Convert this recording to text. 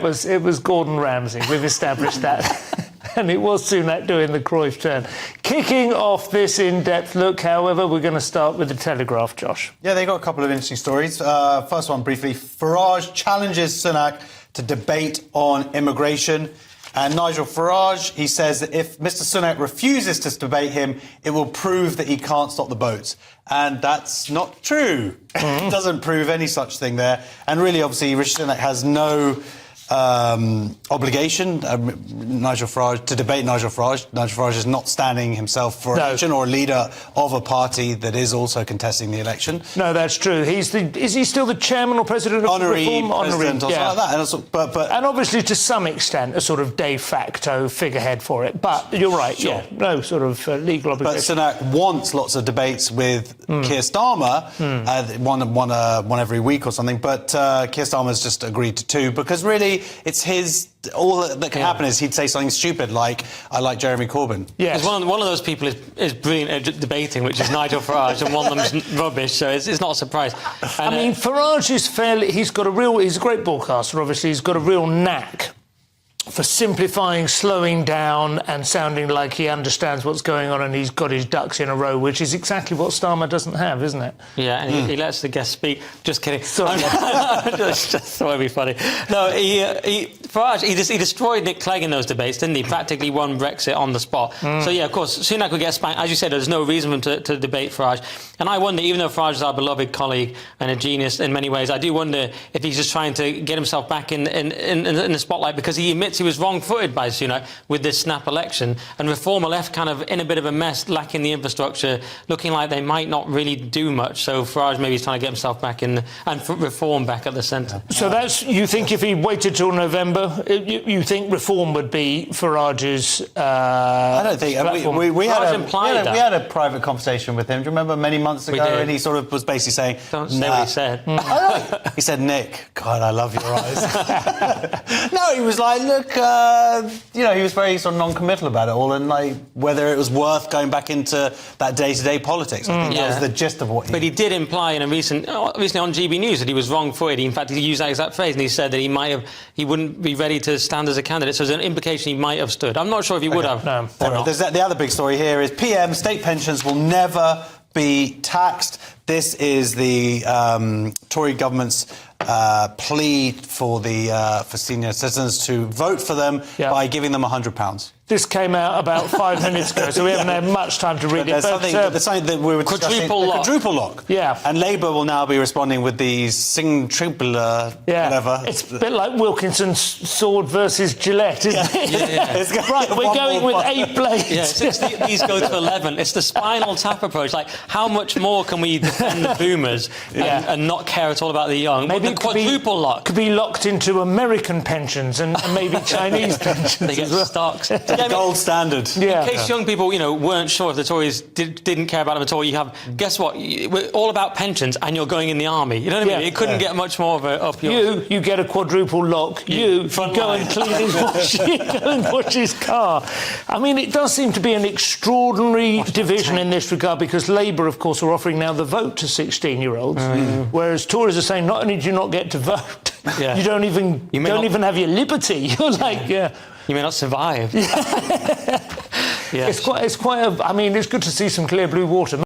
It was Gordon Ramsay. We've established that. And it was Sunak doing the Cruyff turn. Kicking off this in-depth look, however, we're going to start with the Telegraph, Josh. Yeah, they got a couple of interesting stories. First one, briefly. Farage challenges Sunak to debate on immigration. And Nigel Farage, he says that if Mr Sunak refuses to debate him, it will prove that he can't stop the boats. And that's not true. It doesn't prove any such thing there. And really, obviously, Rishi Sunak has no obligation, Nigel Farage, to debate Nigel Farage. Nigel Farage is not standing himself for election or a leader of a party that is also contesting the election. No, that's true. Is he still the chairman or president of Reform? President or something like that. And, also, and obviously, to some extent, a sort of de facto figurehead for it. But you're right, sure. Yeah, no sort of legal obligation. But Sunak wants lots of debates with Keir Starmer, one every week or something. But Keir Starmer's just agreed to two because really, it's his. All that can happen is he'd say something stupid like, "I like Jeremy Corbyn." Yes, one of those people is brilliant at debating, which is Nigel Farage, and one of them's rubbish. So it's not a surprise. And, I mean, Farage is fairly. He's a great broadcaster. Obviously, he's got a real knack for simplifying, slowing down and sounding like he understands what's going on and he's got his ducks in a row, which is exactly what Starmer doesn't have, isn't it? Yeah, and he lets the guest speak. Just kidding. Sorry. just thought it'd be funny. No, Farage, he destroyed Nick Clegg in those debates, didn't he? Practically won Brexit on the spot. So, yeah, of course, Sunak would get spanked. As you said, there's no reason for him to debate Farage. And I wonder, even though Farage is our beloved colleague and a genius in many ways, I do wonder if he's just trying to get himself back in the spotlight because he admits he was wrong-footed by Sunak with this snap election, and Reform are left kind of in a bit of a mess, lacking the infrastructure, looking like they might not really do much. So Farage maybe is trying to get himself back in and Reform back at the centre. So you think if he waited till November, you think Reform would be Farage's I don't think. We had a private conversation with him. Do you remember many months ago? And he sort of was basically saying, "Don't say what he said." He said, "Nick, God, I love your eyes." No, he was like, "Look." He was very sort of non-committal about it all, and like whether it was worth going back into that day-to-day politics. I think that was the gist of what. But he did imply in a recently on GBNews that he was wrong-footed. In fact, he used that exact phrase, and he said that he wouldn't be ready to stand as a candidate. So there's an implication he might have stood. I'm not sure if he would have. No. There's the other big story here is PM state pensions will never be taxed. This is the Tory government's plea for senior citizens to vote for them by giving them £100. This came out about 5 minutes ago, so we haven't had much time to read it. There's something that we were discussing. Quadruple lock. Yeah. And Labour will now be responding with the triple whatever. It's a bit like Wilkinson's sword versus Gillette, isn't it? Yeah. Right, we're going with 8 blades. Yeah, these go to 11. It's the spinal tap approach. Like, how much more can we defend the boomers and not care at all about the young? Maybe the quadruple lock could be locked into American pensions and maybe Chinese pensions. They get stocks. Gold standard. Yeah. In case young people, weren't sure if the Tories didn't care about them at all, guess what? We're all about pensions, and you're going in the army. You know what I mean? It couldn't get much more of a up yours. You get a quadruple lock. You go and clean his go and wash his car. I mean, it does seem to be an extraordinary division in this regard because Labour, of course, are offering now the vote to 16-year-olds, whereas Tories are saying not only do you not get to vote, you don't even have your liberty. You're like, you may not survive. It's quite. I mean, it's good to see some clear blue water.